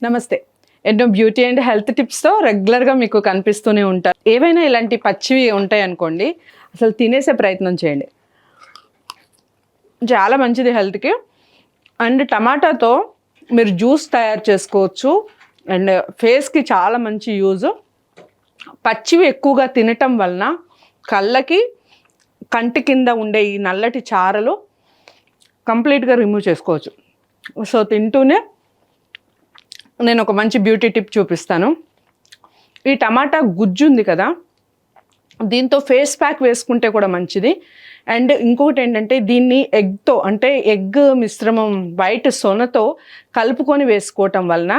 నమస్తే. ఎన్నో beauty and health టిప్స్తో రెగ్యులర్గా మీకు కనిపిస్తూనే ఉంటారు. ఏవైనా ఇలాంటి పచ్చివి ఉంటాయి అనుకోండి, అసలు తినేసే ప్రయత్నం చేయండి. చాలా మంచిది హెల్త్కి. అండ్ టమాటాతో మీరు జ్యూస్ తయారు చేసుకోవచ్చు. అండ్ ఫేస్కి చాలా మంచి యూజ్. పచ్చివి ఎక్కువగా తినటం వలన కళ్ళకి కంటి కింద ఉండే ఈ నల్లటి చారలు కంప్లీట్గా రిమూవ్ చేసుకోవచ్చు. సో తింటూనే నేను ఒక మంచి బ్యూటీ టిప్ చూపిస్తాను. ఈ టమాటా గుజ్జు ఉంది కదా, దీంతో ఫేస్ ప్యాక్ వేసుకుంటే కూడా మంచిది. అండ్ ఇంకొకటి ఏంటంటే దీన్ని ఎగ్తో అంటే ఎగ్ మిశ్రమం వైట్ సొనతో కలుపుకొని వేసుకోవటం వలన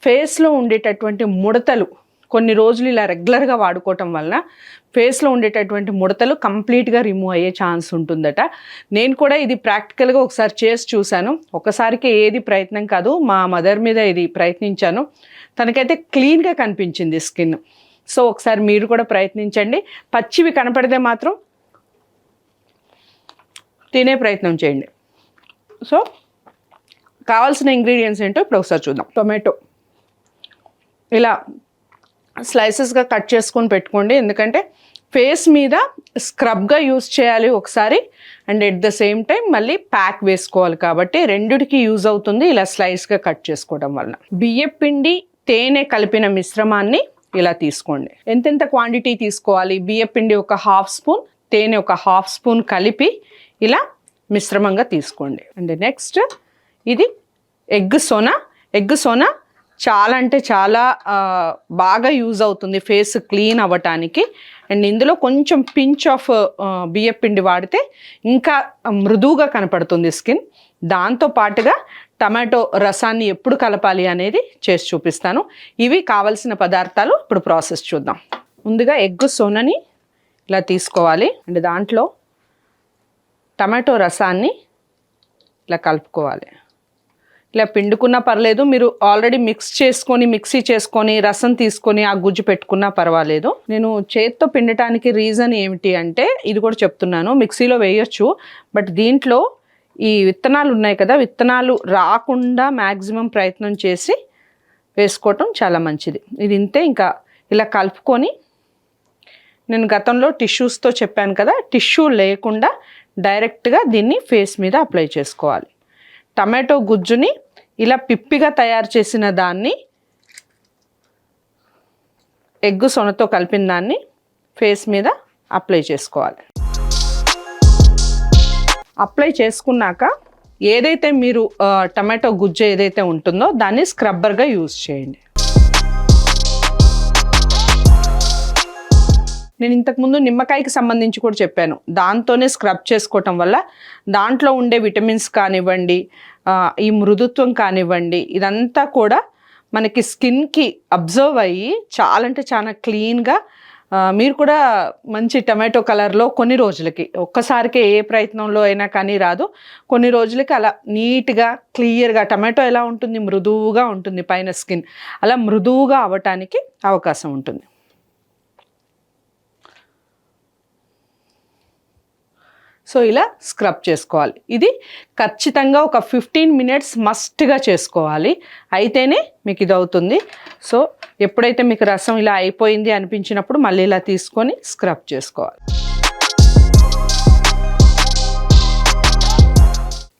ఫేస్లో ఉండేటటువంటి ముడతలు కొన్ని రోజులు ఇలా రెగ్యులర్గా వాడుకోవటం వలన ఫేస్లో ఉండేటటువంటి ముడతలు కంప్లీట్గా రిమూవ్ అయ్యే ఛాన్స్ ఉంటుందట. నేను కూడా ఇది ప్రాక్టికల్గా ఒకసారి చేసి చూశాను. ఒకసారికి ఏది ప్రయత్నం కాదు, మా మదర్ మీద ఇది ప్రయత్నించాను. తనకైతే క్లీన్గా కనిపించింది స్కిన్. సో ఒకసారి మీరు కూడా ప్రయత్నించండి. పచ్చివి కనపడితే మాత్రం తినే ప్రయత్నం చేయండి. సో కావాల్సిన ఇంగ్రీడియంట్స్ ఏంటో ఇప్పుడు ఒకసారి చూద్దాం. టొమాటో ఇలా స్లైసెస్గా కట్ చేసుకొని పెట్టుకోండి, ఎందుకంటే ఫేస్ మీద స్క్రబ్గా యూజ్ చేయాలి ఒకసారి, and at the same time మళ్ళీ ప్యాక్ వేసుకోవాలి కాబట్టి రెండిటికి యూజ్ అవుతుంది ఇలా స్లైస్గా కట్ చేసుకోవడం వలన. బియ్యపు పిండి తేనె కలిపిన మిశ్రమాన్ని ఇలా తీసుకోండి. ఎంతెంత క్వాంటిటీ తీసుకోవాలి? బియ్యపు పిండి ఒక 1/2 స్పూన్, తేనె ఒక 1/2 స్పూన్ కలిపి ఇలా మిశ్రమంగా తీసుకోండి. అండ్ నెక్స్ట్ ఇది ఎగ్ సోనా చాలా అంటే చాలా బాగా యూజ్ అవుతుంది ఫేస్ క్లీన్ అవ్వటానికి. అండ్ ఇందులో కొంచెం పించ్ ఆఫ్ బియ్యపు పిండి వాడితే ఇంకా మృదువుగా కనపడుతుంది స్కిన్. దాంతో పాటుగా టమాటో రసాన్ని ఎప్పుడు కలపాలి అనేది చేసి చూపిస్తాను. ఇవి కావలసిన పదార్థాలు. ఇప్పుడు ప్రాసెస్ చూద్దాం. ముందుగా ఎగ్ సోనని ఇలా తీసుకోవాలి. అండ్ దాంట్లో టమాటో రసాన్ని ఇలా కలుపుకోవాలి. ఇలా పిండుకున్నా పర్లేదు, మీరు ఆల్రెడీ మిక్సీ చేసుకొని రసం తీసుకొని ఆ గుజ్జు పెట్టుకున్నా పర్వాలేదు. నేను చేత్తో పిండటానికి రీజన్ ఏమిటి అంటే ఇది కూడా చెప్తున్నాను. మిక్సీలో వేయొచ్చు, బట్ దీంట్లో ఈ విత్తనాలు ఉన్నాయి కదా, విత్తనాలు రాకుండా మ్యాక్సిమం ప్రయత్నం చేసి వేసుకోవటం చాలా మంచిది. ఇది ఇంతే. ఇంకా ఇలా కలుపుకొని నేను గతంలో టిష్యూస్తో చెప్పాను కదా, టిష్యూ లేకుండా డైరెక్ట్గా దీన్ని ఫేస్ మీద అప్లై చేసుకోవాలి. టమాటో గుజ్జుని ఇలా పిప్పిగా తయారు చేసిన దాన్ని ఎగ్ సొనతో కలిపిన దాన్ని ఫేస్ మీద అప్లై చేసుకోవాలి. అప్లై చేసుకున్నాక ఏదైతే మీరు టమాటో గుజ్జు ఏదైతే ఉంటుందో దాన్ని స్క్రబ్బర్గా యూజ్ చేయండి. నేను ఇంతకుముందు నిమ్మకాయకి సంబంధించి కూడా చెప్పాను. దాంతోనే స్క్రబ్ చేసుకోవటం వల్ల దాంట్లో ఉండే విటమిన్స్ కానివ్వండి, ఈ మృదుత్వం కానివ్వండి, ఇదంతా కూడా మనకి స్కిన్కి అబ్జర్వ్ అయ్యి చాలా అంటే చాలా క్లీన్గా మీరు కూడా మంచి టమాటో కలర్లో కొన్ని రోజులకి, ఒక్కసారికి ఏ ప్రయత్నంలో అయినా కానీ రాదు, కొన్ని రోజులకి అలా నీట్గా క్లియర్గా టమాటో ఎలా ఉంటుంది, మృదువుగా ఉంటుంది పైన స్కిన్, అలా మృదువుగా అవ్వటానికి అవకాశం ఉంటుంది. సో ఇలా స్క్రబ్ చేసుకోవాలి. ఇది ఖచ్చితంగా ఒక 15 మినిట్స్ మస్ట్గా చేసుకోవాలి, అయితేనే మీకు ఇది అవుతుంది. సో ఎప్పుడైతే మీకు రసం ఇలా అయిపోయింది అనిపించినప్పుడు మళ్ళీ ఇలా తీసుకొని స్క్రబ్ చేసుకోవాలి.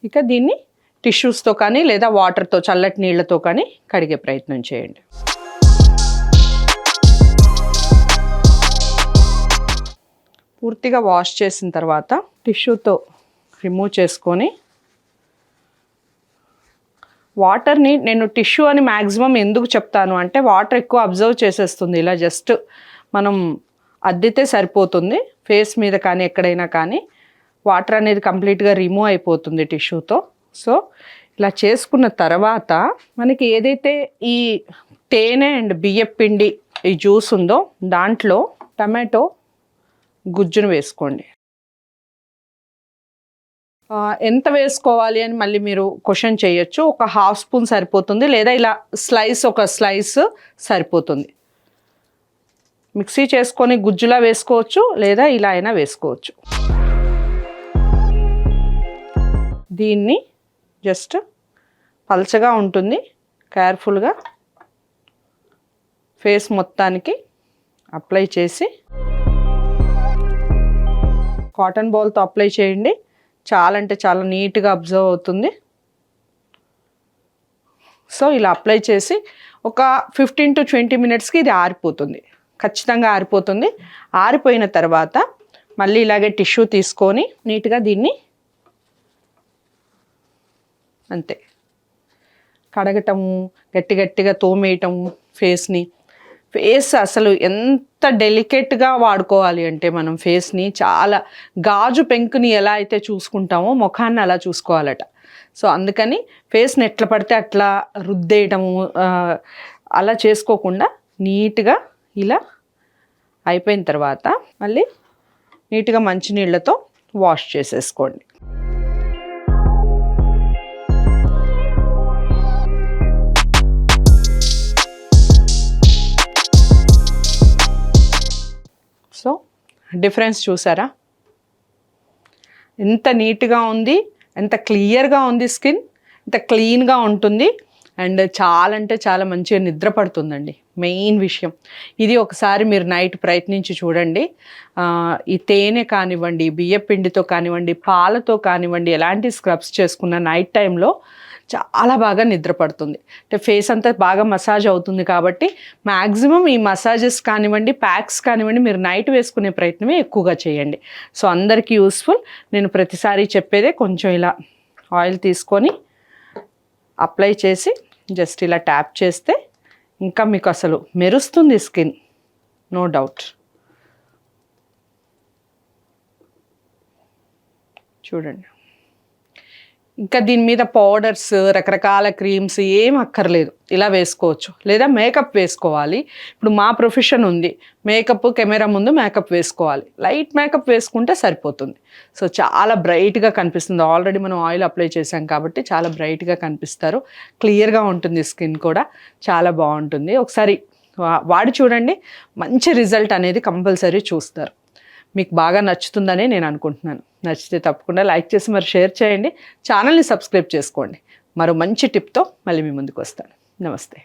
ఇక దీన్ని టిష్యూస్తో కానీ లేదా వాటర్తో, చల్లటి నీళ్ళతో కానీ కడిగే ప్రయత్నం చేయండి. పూర్తిగా వాష్ చేసిన తర్వాత టిష్యూతో రిమూవ్ చేసుకొని వాటర్ని, నేను టిష్యూ అని మ్యాక్సిమం ఎందుకు చెప్తాను అంటే వాటర్ ఎక్కువ అబ్జర్వ్ చేసేస్తుంది. ఇలా జస్ట్ మనం అద్దితే సరిపోతుంది ఫేస్ మీద కానీ ఎక్కడైనా కానీ, వాటర్ అనేది కంప్లీట్గా రిమూవ్ అయిపోతుంది టిష్యూతో. సో ఇలా చేసుకున్న తర్వాత మనకి ఏదైతే ఈ తేనె అండ్ బియ్యపు పిండి ఈ జ్యూస్ ఉందో దాంట్లో టమాటో గుజ్జును వేసుకోండి. ఎంత వేసుకోవాలి అని మళ్ళీ మీరు క్వశ్చన్ చేయొచ్చు. ఒక 1/2 స్పూన్ సరిపోతుంది, లేదా ఇలా ఒక స్లైస్ సరిపోతుంది. మిక్సీ చేసుకొని గుజ్జులా వేసుకోవచ్చు, లేదా ఇలా అయినా వేసుకోవచ్చు. దీన్ని జస్ట్ పల్చగా ఉంటుంది, కేర్ఫుల్గా ఫేస్ మొత్తానికి అప్లై చేసి కాటన్ బాల్తో అప్లై చేయండి. చాలా అంటే చాలా నీట్గా అబ్జర్వ్ అవుతుంది. సో ఇలా అప్లై చేసి ఒక 15 to 20 మినిట్స్కి ఇది ఆరిపోతుంది, ఖచ్చితంగా ఆరిపోతుంది. ఆరిపోయిన తర్వాత మళ్ళీ ఇలాగే టిష్యూ తీసుకొని నీట్గా దీన్ని అంతే కడగటము, గట్టిగా తోమేయటము ఫేస్ని. ఫేస్ అసలు ఎంత డెలికేట్గా వాడుకోవాలి అంటే మనం ఫేస్ని చాలా గాజు పెంకుని ఎలా అయితే చూసుకుంటామో ముఖాన్ని అలా చూసుకోవాలట. సో అందుకని ఫేస్ని ఎట్లా పడితే అట్లా రుద్దేయటము అలా చేసుకోకుండా నీట్గా ఇలా అయిపోయిన తర్వాత మళ్ళీ నీట్గా మంచినీళ్ళతో వాష్ చేసేసుకోండి. సో డిఫరెన్స్ చూసారా? ఎంత నీట్గా ఉంది, ఎంత క్లియర్గా ఉంది స్కిన్, ఎంత క్లీన్గా ఉంటుంది. అండ్ చాలా అంటే చాలా మంచిగా నిద్ర పడుతుందండి మెయిన్ విషయం ఇది. ఒకసారి మీరు నైట్ ప్రయత్నించి చూడండి. ఈ తేనె కానివ్వండి, బియ్యపిండితో కానివ్వండి, పాలతో కానివ్వండి, ఎలాంటి స్క్రబ్స్ చేసుకున్న నైట్ టైంలో చాలా బాగా నిద్ర పడుతుంది. అంటే ఫేస్ అంతా బాగా మసాజ్ అవుతుంది కాబట్టి మ్యాక్సిమం ఈ మసాజెస్ కానివ్వండి, ప్యాక్స్ కానివ్వండి మీరు నైట్ వేసుకునే ప్రయత్నమే ఎక్కువగా చేయండి. సో అందరికీ యూస్ఫుల్. నేను ప్రతిసారి చెప్పేదే కొంచెం ఇలా ఆయిల్ తీసుకొని అప్లై చేసి జస్ట్ ఇలా ట్యాప్ చేస్తే ఇంకా మీకు అసలు మెరుస్తుంది స్కిన్, నో డౌట్. చూడండి, ఇంకా దీని మీద పౌడర్స్, రకరకాల క్రీమ్స్ ఏం అక్కర్లేదు, ఇలా వేసుకోవచ్చు. లేదా మేకప్ వేసుకోవాలి, ఇప్పుడు మా ప్రొఫెషన్ ఉంది, మేకప్ కెమెరా ముందు మేకప్ వేసుకోవాలి, లైట్ మేకప్ వేసుకుంటే సరిపోతుంది. సో చాలా బ్రైట్గా కనిపిస్తుంది. ఆల్రెడీ మనం ఆయిల్ అప్లై చేసాం కాబట్టి చాలా బ్రైట్గా కనిపిస్తారు, క్లియర్గా ఉంటుంది స్కిన్ కూడా చాలా బాగుంటుంది. ఒకసారి వాడి చూడండి, మంచి రిజల్ట్ అనేది కంపల్సరీ చూస్తారు. మీకు బాగా నచ్చుతుందని నేను అనుకుంటున్నాను. నచ్చితే తప్పకుండా లైక్ చేసి మరి షేర్ చేయండి, ఛానల్ని సబ్స్క్రైబ్ చేసుకోండి. మరో మంచి టిప్తో మళ్ళీ మీ ముందుకు వస్తాను. నమస్తే.